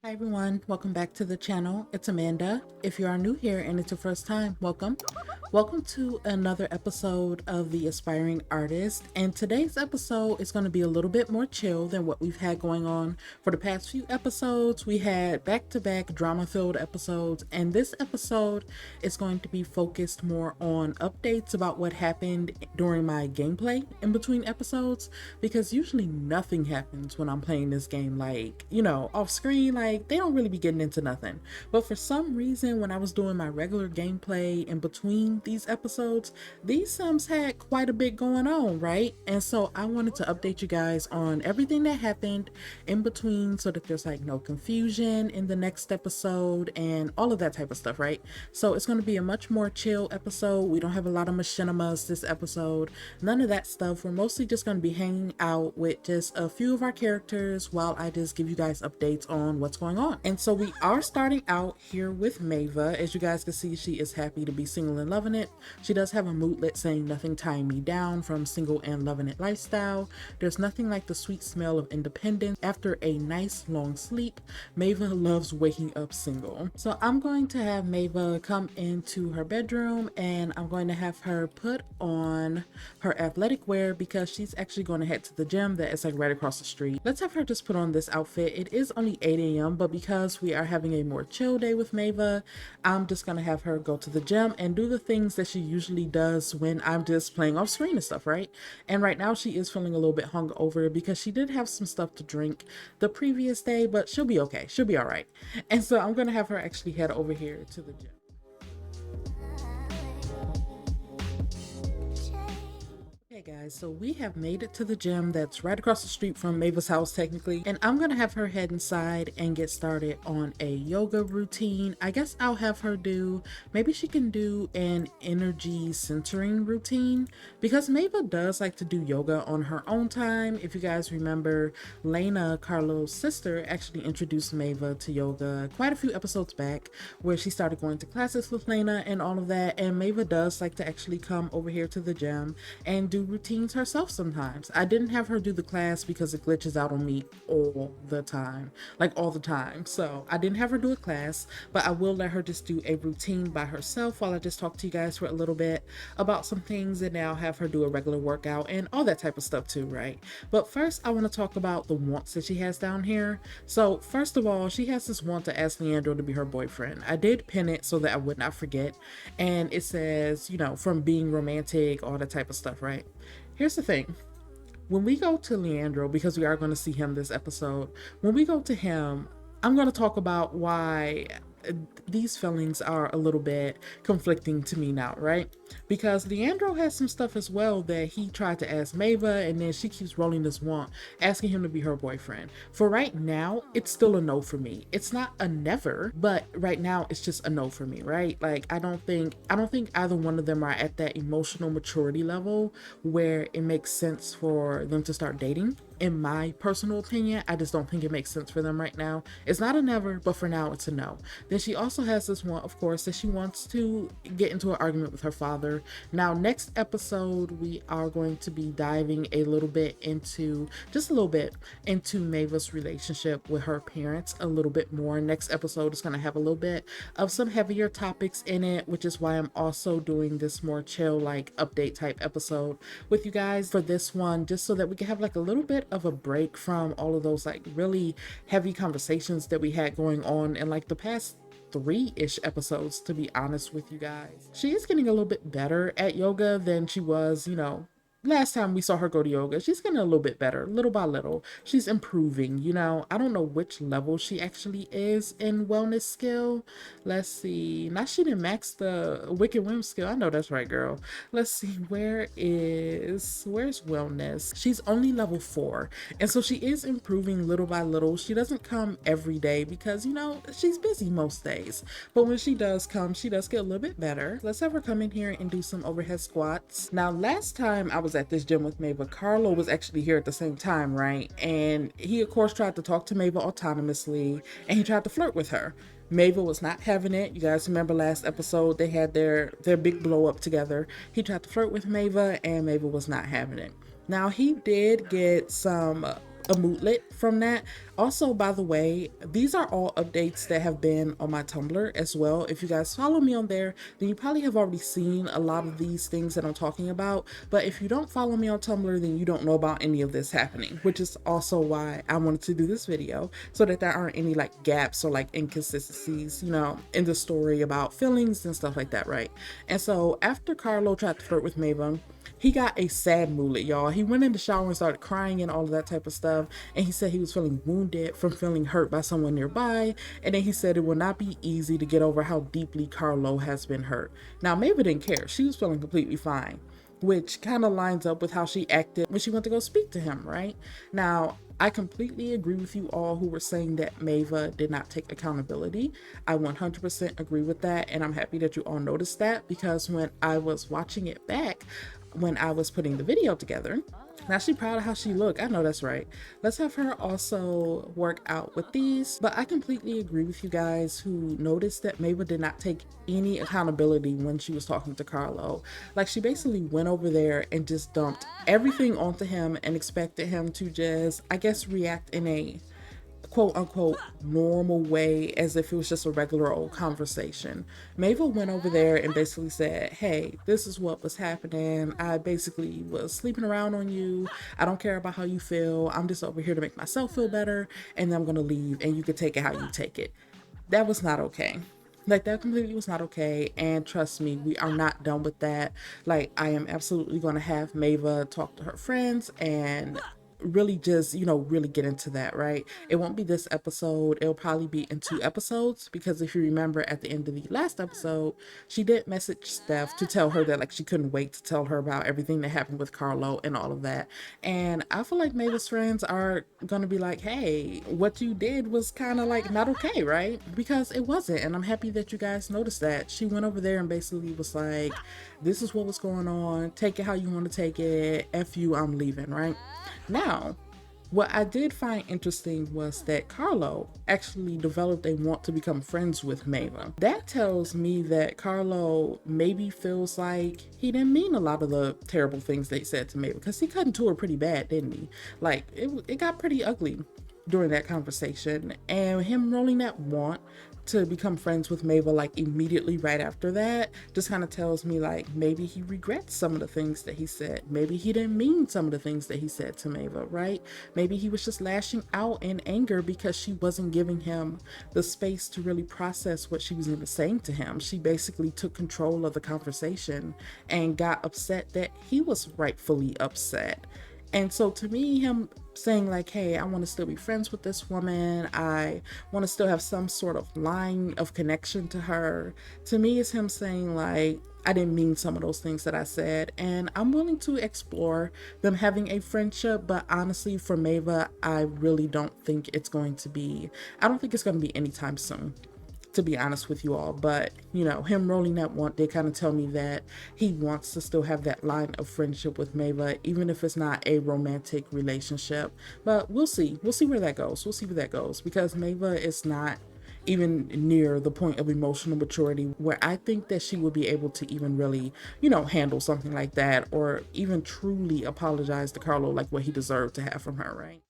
Hi everyone, welcome back to the channel. It's Amanda. If you are new here and it's your first time, welcome. Welcome to another episode of The Aspiring Artist, and today's episode is going to be a little bit more chill than what we've had going on for the past few episodes. We had back-to-back drama-filled episodes, and this episode is going to be focused more on updates about what happened during my gameplay in between episodes, because usually nothing happens when I'm playing this game, like, you know, off screen. Like, they don't really be getting into nothing. But for some reason, when I was doing my regular gameplay in between these episodes, these sims had quite a bit going on, right? And so I wanted to update you guys on everything that happened in between so that there's like no confusion in the next episode and all of that type of stuff, right? So it's going to be a much more chill episode. We don't have a lot of machinimas this episode, none of that stuff. We're mostly just going to be hanging out with just a few of our characters while I just give you guys updates on what's going on. And so we are starting out here with Maeva. As you guys can see, she is happy to be single and loving it. She does have a moodlet saying nothing tying me down from single and loving it lifestyle. There's nothing like the sweet smell of independence after a nice long sleep. Maeva loves waking up single. So I'm going to have Maeva come into her bedroom and I'm going to have her put on her athletic wear because she's actually going to head to the gym that is like right across the street. Let's have her just put on this outfit. It is only 8 a.m. but because we are having a more chill day with Maeva, I'm just going to have her go to the gym and do the things that she usually does when I'm just playing off screen and stuff, right? And right now she is feeling a little bit hungover because she did have some stuff to drink the previous day, but she'll be okay. She'll be all right. And so I'm going to have her actually head over here to the gym. Okay guys, so we have made it to the gym that's right across the street from Maeva's house technically, and I'm gonna have her head inside and get started on a yoga routine. I guess I'll have her do, maybe she can do an energy centering routine because Maeva does like to do yoga on her own time. If you guys remember, Lena, Carlo's sister, actually introduced Maeva to yoga quite a few episodes back where she started going to classes with Lena and all of that, and Maeva does like to actually come over here to the gym and do routines herself sometimes. I didn't have her do the class because it glitches out on me all the time, like all the time. So I didn't have her do a class, but I will let her just do a routine by herself while I just talk to you guys for a little bit about some things, and then I'll have her do a regular workout and all that type of stuff too, right? But first I want to talk about the wants that she has down here. So first of all, she has this want to ask Leandro to be her boyfriend. I did pin it so that I would not forget, and it says, you know, from being romantic, all that type of stuff, right? Here's the thing. When we go to Leandro, because we are going to see him this episode, when we go to him, I'm going to talk about why these feelings are a little bit conflicting to me now, right? Because Leandro has some stuff as well that he tried to ask Maeva, and then she keeps rolling this want, asking him to be her boyfriend. For right now, it's still a no for me. It's not a never, but right now it's just a no for me, right? Like, I don't think either one of them are at that emotional maturity level where it makes sense for them to start dating. In my personal opinion, I just don't think it makes sense for them right now. It's not a never, but for now it's a no. Then she also has this one, of course, that she wants to get into an argument with her father. Now, next episode, we are going to be diving a little bit into, just a little bit, into Maeva's relationship with her parents a little bit more. Next episode is going to have a little bit of some heavier topics in it, which is why I'm also doing this more chill, like, update type episode with you guys for this one, just so that we can have like a little bit of a break from all of those like really heavy conversations that we had going on in like the past 3-ish episodes, to be honest with you guys. She is getting a little bit better at yoga than she was, you know, last time we saw her go to yoga. She's getting a little bit better, little by little. She's improving, you know. I don't know which level she actually is in wellness skill. Let's see. Now, she didn't max the wicked whim skill. I know that's right, girl. Let's see. Where's wellness? She's only level 4. And so she is improving little by little. She doesn't come every day because, you know, she's busy most days. But when she does come, she does get a little bit better. Let's have her come in here and do some overhead squats. Now, last time I was at this gym with Maeva, Carlo was actually here at the same time, right? And he, of course, tried to talk to Maeva autonomously, and he tried to flirt with her. Maeva was not having it. You guys remember last episode, they had their big blow up together. He tried to flirt with Maeva, and Maeva was not having it. Now, he did get some a moodlet from that. Also, by the way, these are all updates that have been on my Tumblr as well. If you guys follow me on there, then you probably have already seen a lot of these things that I'm talking about. But if you don't follow me on Tumblr, then you don't know about any of this happening, which is also why I wanted to do this video, so that there aren't any like gaps or like inconsistencies, you know, in the story about feelings and stuff like that, right? And so after Carlo tried to flirt with Maeva, he got a sad moodlet, y'all. He went in the shower and started crying and all of that type of stuff. And he said he was feeling wounded from feeling hurt by someone nearby. And then he said it will not be easy to get over how deeply Carlo has been hurt. Now, Maeva didn't care. She was feeling completely fine, which kind of lines up with how she acted when she went to go speak to him, right? Now, I completely agree with you all who were saying that Maeva did not take accountability. I 100% agree with that, and I'm happy that you all noticed that, because when I was watching it back, when I was putting the video together, now she proud of how she look. I know that's right. Let's have her also work out with these. But I completely agree with you guys who noticed that Maeva did not take any accountability when she was talking to Carlo. Like, she basically went over there and just dumped everything onto him and expected him to just, I guess, react in a quote unquote normal way, as if it was just a regular old conversation. Maeva went over there and basically said, hey, this is what was happening. I basically was sleeping around on you. I don't care about how you feel. I'm just over here to make myself feel better, and then I'm gonna leave and you can take it how you take it. That was not okay. Like, that completely was not okay. And trust me, we are not done with that. Like, I am absolutely going to have Maeva talk to her friends and really just, you know, really get into that, right? It won't be this episode. It'll probably be in 2 episodes, because if you remember at the end of the last episode, she did message Steph to tell her that like she couldn't wait to tell her about everything that happened with Carlo and all of that. And I feel like Maeva's friends are gonna be like, hey, what you did was kind of like not okay, right? Because it wasn't. And I'm happy that you guys noticed that. She went over there and basically was like, this is what was going on, take it how you want to take it, F you, I'm leaving, right? Now, what I did find interesting was that Carlo actually developed a want to become friends with Maeva. That tells me that Carlo maybe feels like he didn't mean a lot of the terrible things they said to Maeva, because he cut into her pretty bad, didn't he? Like, it got pretty ugly during that conversation, and him rolling that want to become friends with Maeva like immediately right after that just kind of tells me like maybe he regrets some of the things that he said. Maybe he didn't mean some of the things that he said to Maeva, right? Maybe he was just lashing out in anger because she wasn't giving him the space to really process what she was even saying to him. She basically took control of the conversation and got upset that he was rightfully upset. And so to me, him saying like, hey, I want to still be friends with this woman, I want to still have some sort of line of connection to her, to me is him saying like, I didn't mean some of those things that I said, and I'm willing to explore them having a friendship. But honestly, for Maeva, I really don't think it's going to be, I don't think it's going to be anytime soon, to be honest with you all. But you know, him rolling that want, they kind of tell me that he wants to still have that line of friendship with Maeva, even if it's not a romantic relationship. But we'll see where that goes. We'll see where that goes, because Maeva is not even near the point of emotional maturity where I think that she would be able to even really, you know, handle something like that, or even truly apologize to Carlo like what he deserved to have from her, right?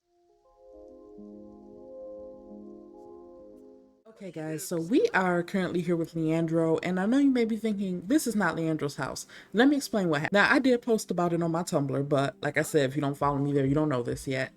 Okay guys, so we are currently here with Leandro, and I know you may be thinking, this is not Leandro's house. Let me explain what happened. Now, I did post about it on my Tumblr, but like I said, if you don't follow me there, you don't know this yet.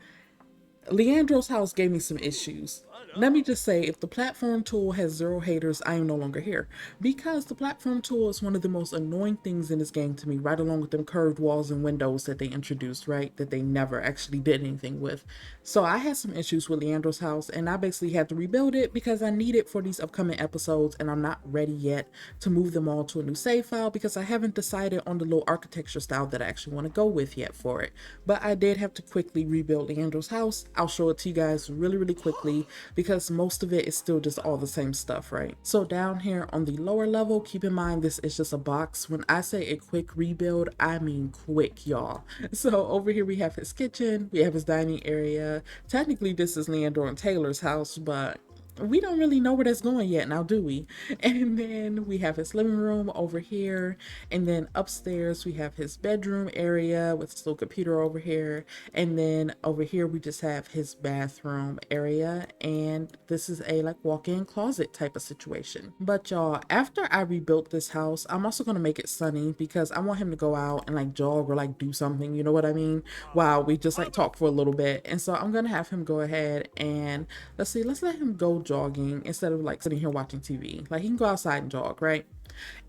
Leandro's house gave me some issues. Let me just say, if the platform tool has 0 haters, I am no longer here. Because the platform tool is one of the most annoying things in this game to me, right along with them curved walls and windows that they introduced, right? That they never actually did anything with. So I had some issues with Leandro's house, and I basically had to rebuild it because I need it for these upcoming episodes, and I'm not ready yet to move them all to a new save file because I haven't decided on the little architecture style that I actually want to go with yet for it. But I did have to quickly rebuild Leandro's house. I'll show it to you guys really quickly because most of it is still just all the same stuff, right? So down here on the lower level, keep in mind this is just a box. When I say a quick rebuild, I mean quick, y'all. So over here we have his kitchen, we have his dining area. Technically this is Leandro and Taylor's house, but we don't really know where that's going yet now, do we? And then we have his living room over here, and then upstairs we have his bedroom area with his little computer over here, and then over here we just have his bathroom area, and this is a like walk-in closet type of situation. But y'all, after I rebuilt this house, I'm also gonna make it sunny because I want him to go out and like jog or like do something, you know what I mean? Wow, we just like talk for a little bit. And so I'm gonna have him go ahead and let's let him go jogging instead of like sitting here watching TV. Like he can go outside and jog, right?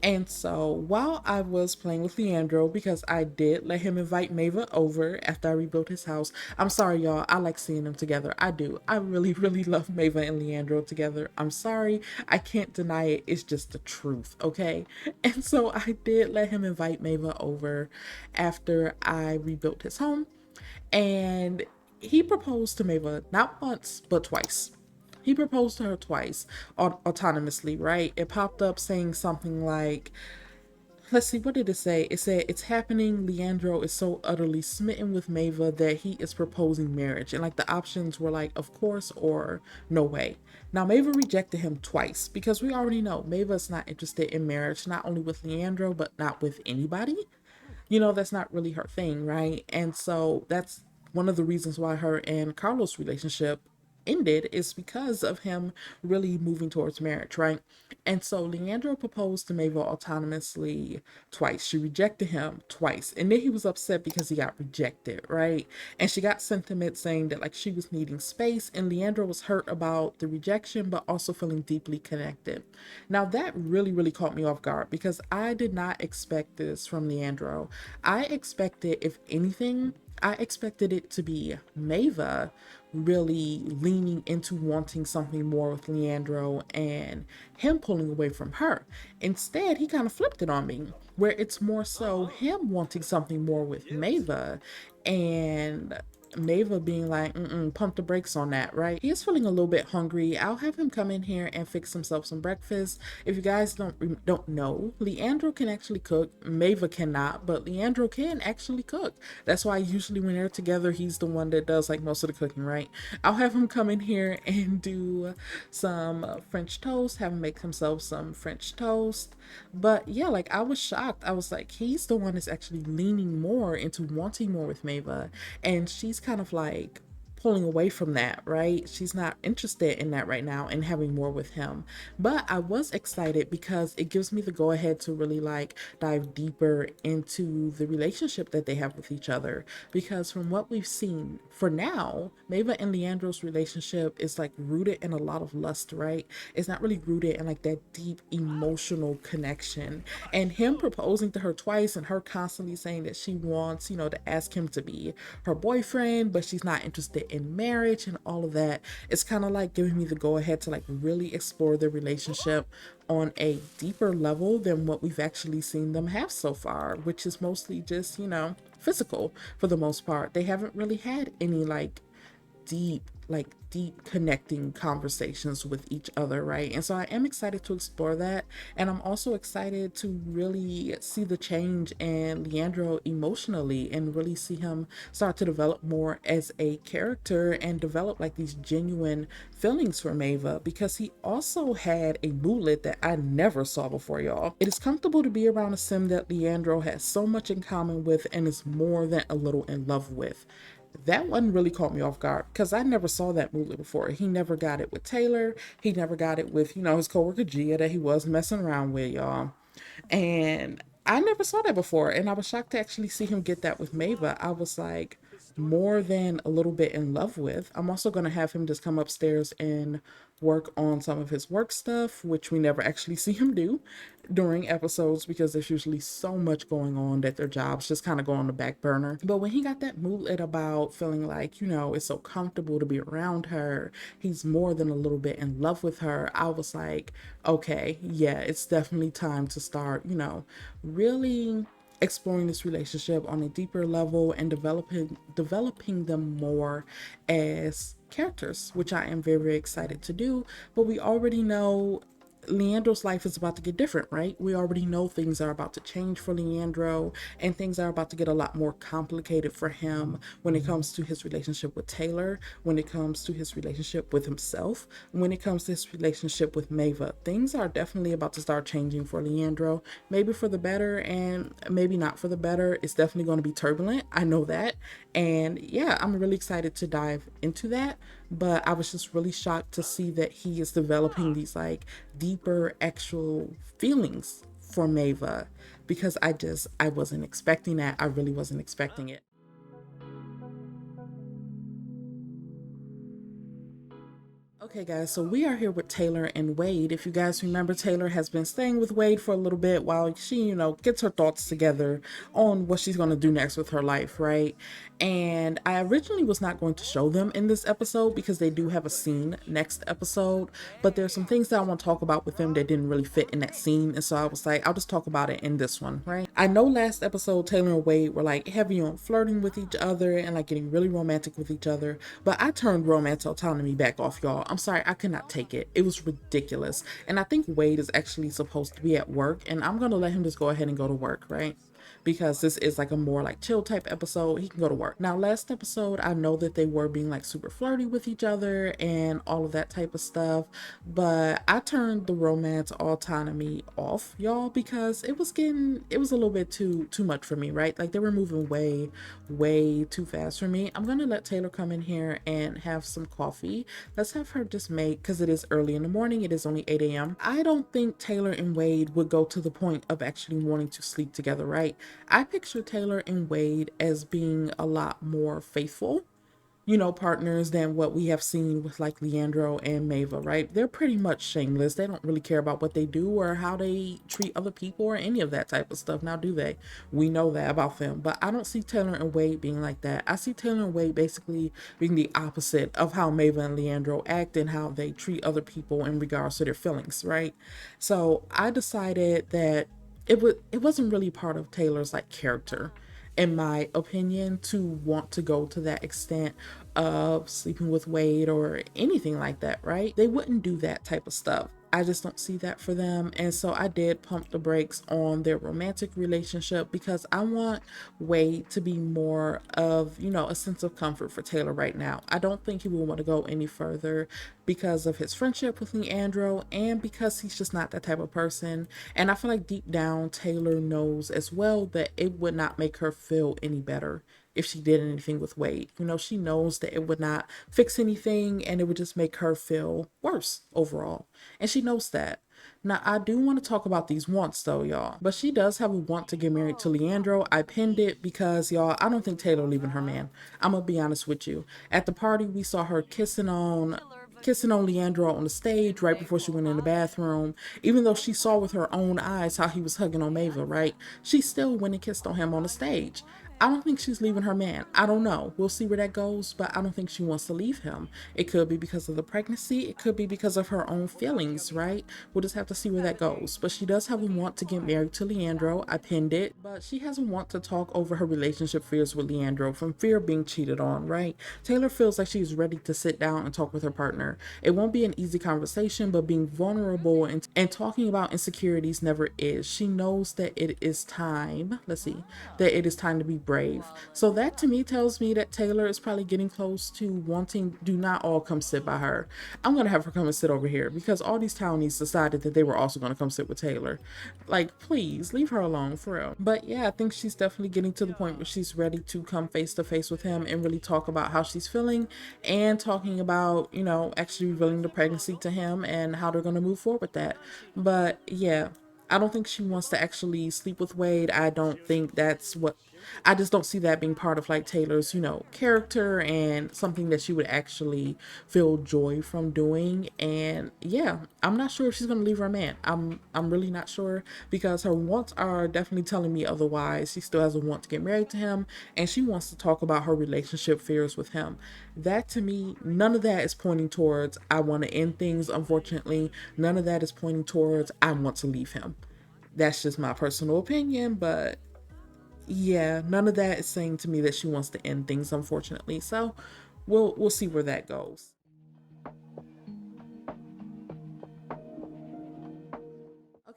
And so while I was playing with Leandro, because I did let him invite Maeva over after I rebuilt his house. I'm sorry, y'all. I like seeing them together. I do. I really, really love Maeva and Leandro together. I'm sorry. I can't deny it. It's just the truth, okay? And so I did let him invite Maeva over after I rebuilt his home. And he proposed to Maeva not once, but twice. He proposed to her twice autonomously, right? It popped up saying something like, let's see, what did it say? It said, it's happening. Leandro is so utterly smitten with Maeva that he is proposing marriage. And like the options were like, of course, or no way. Now, Maeva rejected him twice because we already know Maeva is not interested in marriage, not only with Leandro, but not with anybody. You know, that's not really her thing, right? And so that's one of the reasons why her and Carlos' relationship ended is because of him really moving towards marriage, right? And so Leandro proposed to Maeve autonomously twice. She rejected him twice. And then he was upset because he got rejected, right? And she got sentiment saying that like she was needing space, and Leandro was hurt about the rejection but also feeling deeply connected. Now that really, really caught me off guard because I did not expect this from Leandro. I expected, if anything, I expected it to be Maeva really leaning into wanting something more with Leandro and him pulling away from her. Instead, he kind of flipped it on me, where it's more so him wanting something more with Maeva and Maeva being like, pump the brakes on that, right? He is feeling a little bit hungry. I'll have him come in here and fix himself some breakfast. If you guys don't know, Leandro can actually cook. Maeva cannot, but Leandro can actually cook. That's why usually when they're together, he's the one that does like most of the cooking, right? I'll have him come in here and do some French toast, have him make himself some French toast. But yeah, like I was shocked. I was like, he's the one that's actually leaning more into wanting more with Maeva. And she's kind of like pulling away from that, right? She's not interested in that right now and having more with him. But I was excited because it gives me the go ahead to really like dive deeper into the relationship that they have with each other. Because from what we've seen for now, Maeva and Leandro's relationship is like rooted in a lot of lust, right? It's not really rooted in like that deep emotional connection. And him proposing to her twice and her constantly saying that she wants, you know, to ask him to be her boyfriend, but she's not interested in marriage and all of that. It's kind of like giving me the go ahead to like really explore their relationship on a deeper level than what we've actually seen them have so far, which is mostly just, you know, physical for the most part. They haven't really had any deep connecting conversations with each other, right? And so I am excited to explore that, and I'm also excited to really see the change in Leandro emotionally and really see him start to develop more as a character and develop like these genuine feelings for Maeva, because he also had a moodlet that I never saw before, y'all. It is comfortable to be around a sim that Leandro has so much in common with and is more than a little in love with. That one really caught me off guard because I never saw that movie before. He never got it with Taylor. He never got it with, you know, his coworker Gia that he was messing around with, y'all. And I never saw that before. And I was shocked to actually see him get that with Maeva. I was like, more than a little bit in love with. I'm also going to have him just come upstairs and work on some of his work stuff, which we never actually see him do during episodes because there's usually so much going on that their jobs just kind of go on the back burner. But when he got that moodlet about feeling like, you know, it's so comfortable to be around her, he's more than a little bit in love with her, I was like, okay, yeah, it's definitely time to start, you know, really exploring this relationship on a deeper level and developing them more as characters, which I am very, very excited to do. But we already know Leandro's life is about to get different, right? We already know things are about to change for Leandro, and things are about to get a lot more complicated for him when it comes to his relationship with Taylor, when it comes to his relationship with himself, when it comes to his relationship with Maeva. Things are definitely about to start changing for Leandro, maybe for the better and maybe not for the better. It's definitely going to be turbulent. I know that. And yeah, I'm really excited to dive into that. But I was just really shocked to see that he is developing these like deeper actual feelings for Maeva, because I wasn't expecting that. I really wasn't expecting it. Okay, guys, so we are here with Taylor and Wade. If you guys remember, Taylor has been staying with Wade for a little bit while she, gets her thoughts together on what she's going to do next with her life, right? And I originally was not going to show them in this episode because they do have a scene next episode, but there's some things that I want to talk about with them that didn't really fit in that scene. And so I was like, I'll just talk about it in this one, right? I know last episode, Taylor and Wade were like heavy on flirting with each other and like getting really romantic with each other, but I turned romance autonomy back off, y'all. I'm sorry, I could not take it. It was ridiculous. And I think Wade is actually supposed to be at work, and I'm gonna let him just go ahead and go to work, right? Because this is like a more like chill type episode. He can go to work. Now, last episode, I know that they were being like super flirty with each other and all of that type of stuff, but I turned the romance autonomy off, y'all, because it was a little bit too much for me, right? Like they were moving way too fast for me. I'm gonna let Taylor come in here and have some coffee. Let's have her just make, because it is early in the morning, it is only 8 a.m. I don't think Taylor and Wade would go to the point of actually wanting to sleep together, right? I picture Taylor and Wade as being a lot more faithful, partners than what we have seen with like Leandro and Maeva, right? They're pretty much shameless. They don't really care about what they do or how they treat other people or any of that type of stuff. Now, do they? We know that about them. But I don't see Taylor and Wade being like that. I see Taylor and Wade basically being the opposite of how Maeva and Leandro act and how they treat other people in regards to their feelings, right? So I decided that it wasn't really part of Taylor's like character, in my opinion, to want to go to that extent of sleeping with Wade or anything like that, right? They wouldn't do that type of stuff. I just don't see that for them. And so I did pump the brakes on their romantic relationship because I want Wade to be more of, a sense of comfort for Taylor right now. I don't think he will want to go any further because of his friendship with Leandro and because he's just not that type of person. And I feel like deep down, Taylor knows as well that it would not make her feel any better if she did anything with Wade. She knows that it would not fix anything and it would just make her feel worse overall. And she knows that. Now, I do want to talk about these wants though, y'all. But she does have a want to get married to Leandro. I pinned it because, y'all, I don't think Taylor leaving her man. I'm going to be honest with you. At the party, we saw her kissing on Leandro on the stage right before she went in the bathroom. Even though she saw with her own eyes how he was hugging on Maeva, right? She still went and kissed on him on the stage. I don't think she's leaving her man. I don't know. We'll see where that goes, but I don't think she wants to leave him. It could be because of the pregnancy. It could be because of her own feelings, right? We'll just have to see where that goes. But she does have a want to get married to Leandro. I pinned it. But she has a want to talk over her relationship fears with Leandro from fear of being cheated on, right? Taylor feels like she's ready to sit down and talk with her partner. It won't be an easy conversation, but being vulnerable and talking about insecurities never is. She knows that it is time. Let's see. That it is time to be brave. So that to me tells me that Taylor is probably getting close to wanting, do not all come sit by her. I'm going to have her come and sit over here because all these townies decided that they were also going to come sit with Taylor. Like, please leave her alone for real. But yeah, I think she's definitely getting to the point where she's ready to come face to face with him and really talk about how she's feeling and talking about, actually revealing the pregnancy to him and how they're going to move forward with that. But yeah, I don't think she wants to actually sleep with Wade. I don't think that's what, I just don't see that being part of like Taylor's, character and something that she would actually feel joy from doing. And yeah, I'm not sure if she's gonna leave her man. I'm really not sure because her wants are definitely telling me otherwise. She still has a want to get married to him and she wants to talk about her relationship fears with him. That to me, none of that is pointing towards I want to end things, unfortunately. None of that is pointing towards I want to leave him. That's just my personal opinion, but yeah, none of that is saying to me that she wants to end things, unfortunately. So we'll see where that goes.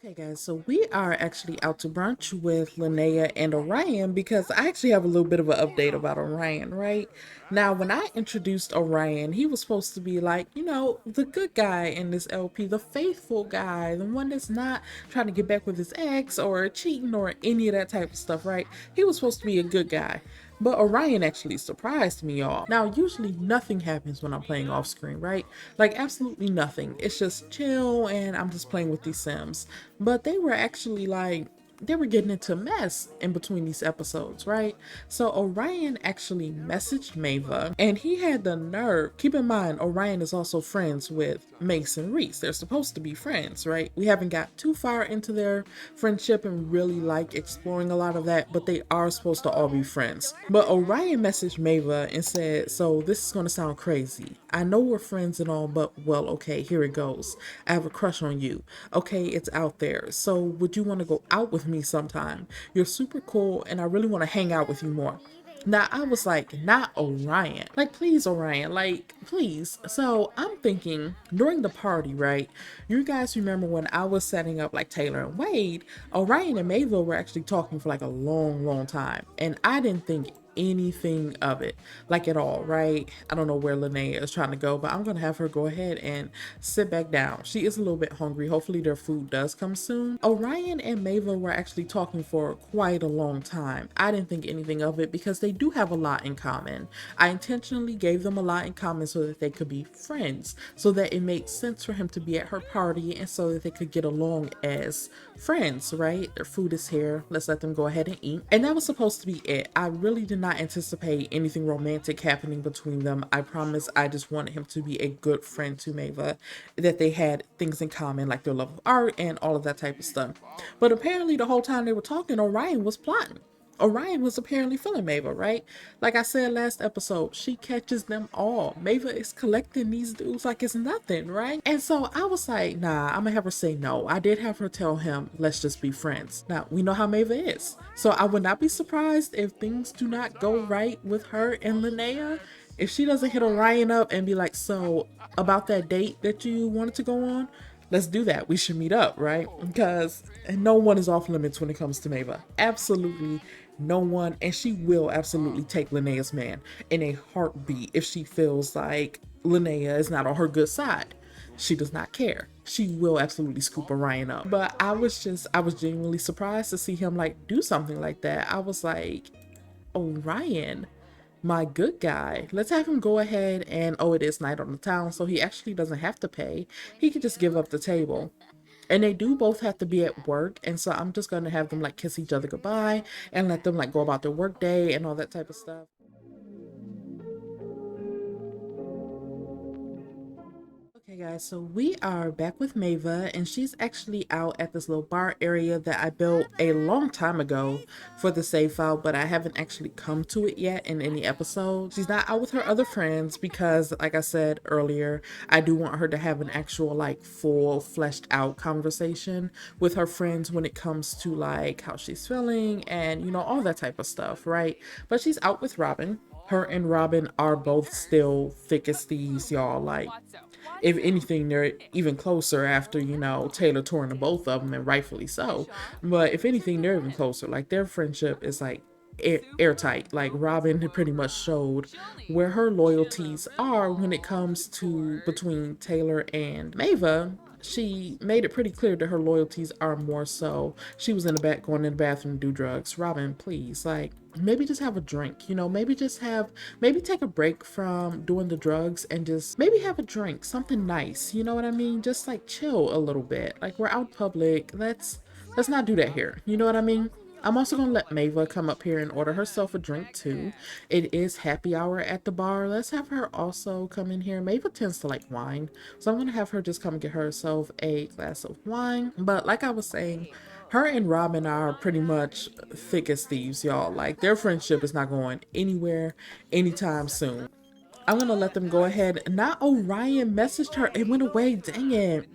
Okay, guys, so we are actually out to brunch with Linnea and Orion because I actually have a little bit of an update about Orion, right? Now, when I introduced Orion, he was supposed to be like, the good guy in this LP, the faithful guy, the one that's not trying to get back with his ex or cheating or any of that type of stuff, right? He was supposed to be a good guy. But Orion actually surprised me, y'all. Now, usually nothing happens when I'm playing off screen, right? Like, absolutely nothing. It's just chill and I'm just playing with these Sims. But they were actually like, they were getting into mess in between these episodes, right? So Orion actually messaged Maeva and he had the nerve. Keep in mind, Orion is also friends with Mace and Reese. They're supposed to be friends, right? We haven't got too far into their friendship and really like exploring a lot of that, but they are supposed to all be friends. But Orion messaged Maeva and said, so this is going to sound crazy. I know we're friends and all, but well, okay, here it goes. I have a crush on you. Okay, it's out there. So would you want to go out with me sometime? You're super cool and I really want to hang out with you more. Now I was like, not Orion. Like, please, Orion, like, please. So I'm thinking during the party, right? You guys remember when I was setting up like Taylor and Wade, Orion and Maeva were actually talking for like a long, long time. And I didn't think anything of it, like at all, right? I don't know where Linnea is trying to go, but I'm gonna have her go ahead and sit back down. She is a little bit hungry. Hopefully their food does come soon. Orion and Maeva were actually talking for quite a long time. I didn't think anything of it because they do have a lot in common. I intentionally gave them a lot in common so that they could be friends, so that it made sense for him to be at her party and so that they could get along as friends, right? Their food is here. Let's let them go ahead and eat. And that was supposed to be it. I really did not anticipate anything romantic happening between them. I promise. I just wanted him to be a good friend to Maeva, that they had things in common like their love of art and all of that type of stuff. But apparently the whole time they were talking, Orion was plotting. Orion was apparently feeling Maeva, right? Like I said last episode, she catches them all. Maeva is collecting these dudes like it's nothing, right? And so I was like, nah, I'm gonna have her say no. I did have her tell him, let's just be friends. Now, we know how Maeva is. So I would not be surprised if things do not go right with her and Linnea. If she doesn't hit Orion up and be like, so about that date that you wanted to go on, let's do that. We should meet up, right? Because no one is off limits when it comes to Maeva. Absolutely no one. And she will absolutely take Linnea's man in a heartbeat if she feels like Linnea is not on her good side. She does not care. She will absolutely scoop Orion up. But I was genuinely surprised to see him like do something like that. I was like, Orion, my good guy, let's have him go ahead and, oh, it is night on the town, so he actually doesn't have to pay. He could just give up the table. And they do both have to be at work, and so I'm just gonna have them like kiss each other goodbye and let them like go about their work day and all that type of stuff. Okay guys, so we are back with Maeva and she's actually out at this little bar area that I built a long time ago for the save file, but I haven't actually come to it yet in any episode. She's not out with her other friends because, like I said earlier, I do want her to have an actual like full fleshed out conversation with her friends when it comes to like how she's feeling and all that type of stuff, right? But she's out with Robyn. Her and Robyn are both still thick as thieves, y'all. Like, if anything, they're even closer after, Taylor touring the both of them, and rightfully so. But if anything, they're even closer. Like, their friendship is like airtight. Like, Robyn had pretty much showed where her loyalties are when it comes to between Taylor and Maeva. She made it pretty clear that her loyalties are more so she was in the back going in the bathroom to do drugs. Robyn, please, like, maybe just have a drink, maybe take a break from doing the drugs and just maybe have a drink, something nice, you know what I mean? Just like chill a little bit. Like, we're out public. Let's not do that here. You know what I mean? I'm also gonna let Maeva come up here and order herself a drink too. It is happy hour at the bar. Let's have her also come in here. Maeva tends to like wine, so I'm gonna have her just come get herself a glass of wine. But like I was saying, her and Robyn are pretty much thick as thieves, y'all. Like, their friendship is not going anywhere anytime soon. I'm gonna let them go ahead. Not Orion messaged her. It went away. Dang it.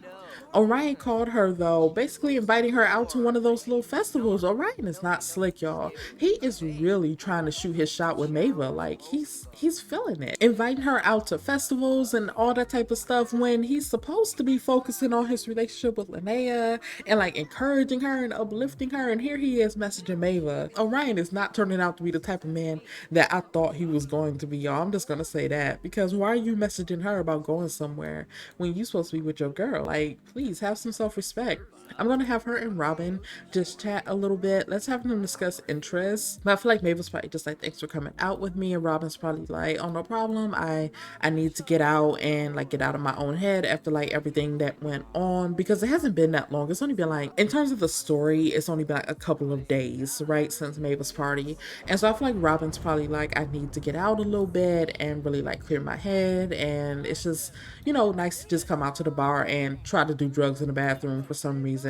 Orion called her though, basically inviting her out to one of those little festivals. Orion is not slick, y'all. He is really trying to shoot his shot with Maeva. Like he's feeling it. Inviting her out to festivals and all that type of stuff when he's supposed to be focusing on his relationship with Linnea and like encouraging her and uplifting her. And here he is messaging Maeva. Orion is not turning out to be the type of man that I thought he was going to be, y'all. I'm just gonna say that, because why are you messaging her about going somewhere when you supposed to be with your girl? Like, please have some self-respect. I'm gonna have her and Robyn just chat a little bit. Let's have them discuss interests. But I feel like Mavis probably just like, thanks for coming out with me, and Robyn's probably like, oh no problem. I need to get out and like get out of my own head after like everything that went on, because it hasn't been that long. It's only been like, in terms of the story, it's only been like a couple of days, right, since Mavis party. And so I feel like Robyn's probably like, I need to get out a little bit and really like clear my head. And it's just, you know, nice to just come out to the bar and try to do drugs in the bathroom for some reason.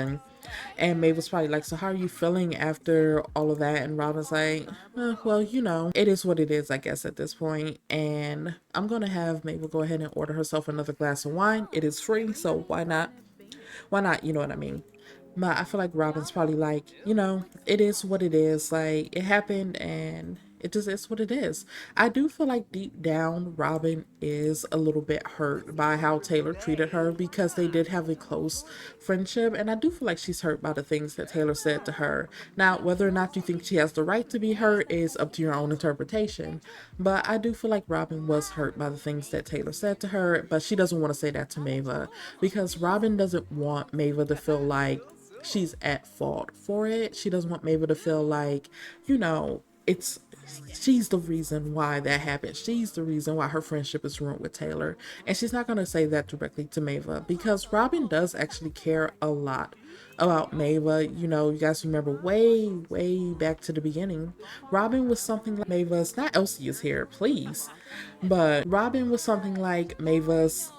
And Maeve was probably like, so how are you feeling after all of that? And Robyn's like, well, you know, it is what it is, I guess, at this point. And I'm going to have Maeve go ahead and order herself another glass of wine. It is free, so why not? Why not? You know what I mean? But I feel like Robyn's probably like, you know, it is what it is. Like, it happened and it just is what it is. I do feel like deep down, Robyn is a little bit hurt by how Taylor treated her, because they did have a close friendship. And I do feel like she's hurt by the things that Taylor said to her. Now, whether or not you think she has the right to be hurt is up to your own interpretation. But I do feel like Robyn was hurt by the things that Taylor said to her. But she doesn't want to say that to Maeva, because Robyn doesn't want Maeva to feel like she's at fault for it. She doesn't want Maeva to feel like, you know, it's she's the reason why that happened. She's the reason why her friendship is ruined with Taylor. And she's not going to say that directly to Maeva, because Robyn does actually care a lot about Maeva. You know, you guys remember way back to the beginning, Robyn was something like Maeva's, not Elsie is here, please, but Robyn was something like Maeva's,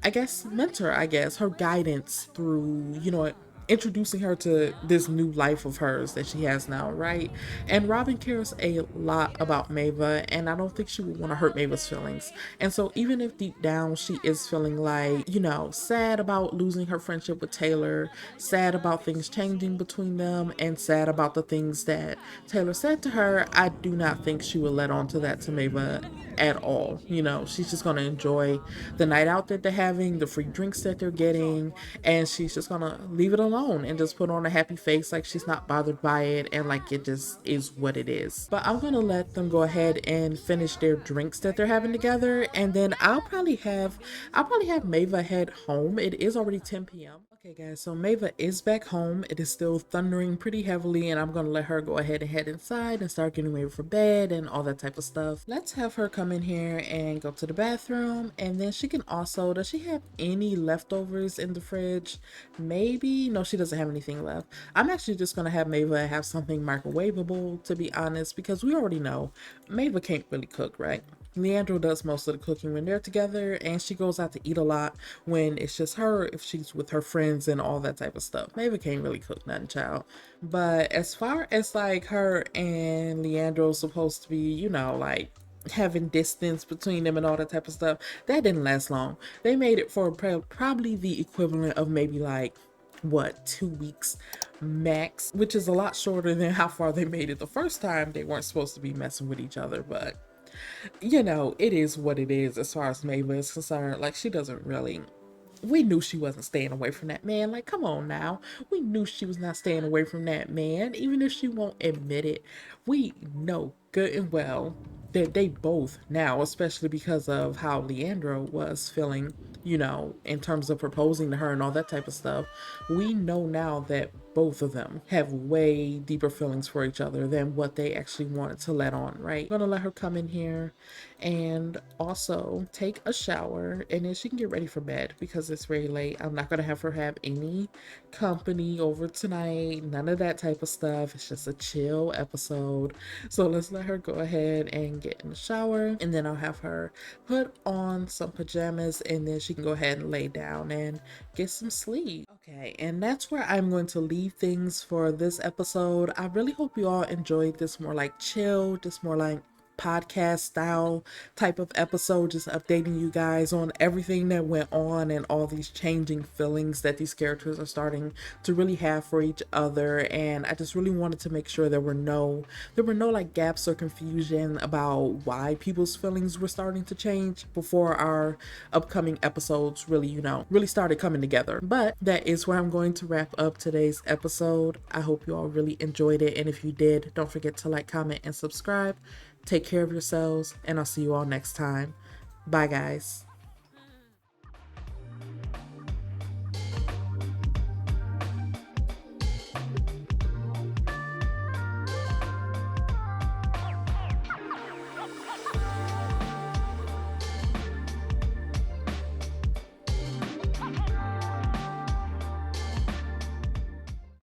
I guess, mentor, I guess, her guidance through, you know, introducing her to this new life of hers that she has now, right? And Robyn cares a lot about Maeva, and I don't think she would want to hurt Maeva's feelings. And so even if deep down she is feeling like, you know, sad about losing her friendship with Taylor, sad about things changing between them, and sad about the things that Taylor said to her, I do not think she would let on to that to Maeva at all. You know, she's just going to enjoy the night out that they're having, the free drinks that they're getting, and she's just going to leave it alone and just put on a happy face like she's not bothered by it, and like it just is what it is. But I'm going to let them go ahead and finish their drinks that they're having together, and then I'll probably have Maeva head home. It is already 10 p.m. Okay guys, so Maeva is back home. It is still thundering pretty heavily, and I'm gonna let her go ahead and head inside and start getting ready for bed and all that type of stuff. Let's have her come in here and go to the bathroom, and then she can also, does she have any leftovers in the fridge? Maybe. No, she doesn't have anything left. I'm actually just gonna have Maeva have something microwavable, to be honest, because we already know Maeva can't really cook, right? Leandro does most of the cooking when they're together, and she goes out to eat a lot when it's just her, if she's with her friends and all that type of stuff. Maeva can't really cook nothing, child. But as far as like her and Leandro supposed to be, you know, like having distance between them and all that type of stuff, that didn't last long. They made it for probably the equivalent of maybe like, what, 2 weeks max, which is a lot shorter than how far they made it the first time they weren't supposed to be messing with each other. But you know, it is what it is as far as Maeva is concerned. Like, she doesn't really. We knew she wasn't staying away from that man. Like, come on now. We knew she was not staying away from that man, even if she won't admit it. We know good and well that they both now, especially because of how Leandro was feeling, you know, in terms of proposing to her and all that type of stuff, we know now that both of them have way deeper feelings for each other than what they actually wanted to let on, right? I'm gonna let her come in here and also take a shower, and then she can get ready for bed because it's very late. I'm not gonna have her have any company over tonight, none of that type of stuff. It's just a chill episode. So let's let her go ahead and get in the shower, and then I'll have her put on some pajamas, and then she can go ahead and lay down and get some sleep. Okay, and that's where I'm going to leave things for this episode. I really hope you all enjoyed this more like chill, just more like podcast style type of episode, just updating you guys on everything that went on and all these changing feelings that these characters are starting to really have for each other. And I just really wanted to make sure there were no like gaps or confusion about why people's feelings were starting to change before our upcoming episodes really started coming together. But that is where I'm going to wrap up today's episode. I hope you all really enjoyed it, and if you did, don't forget to like, comment, and subscribe. Take care of yourselves, and I'll see you all next time. Bye, guys.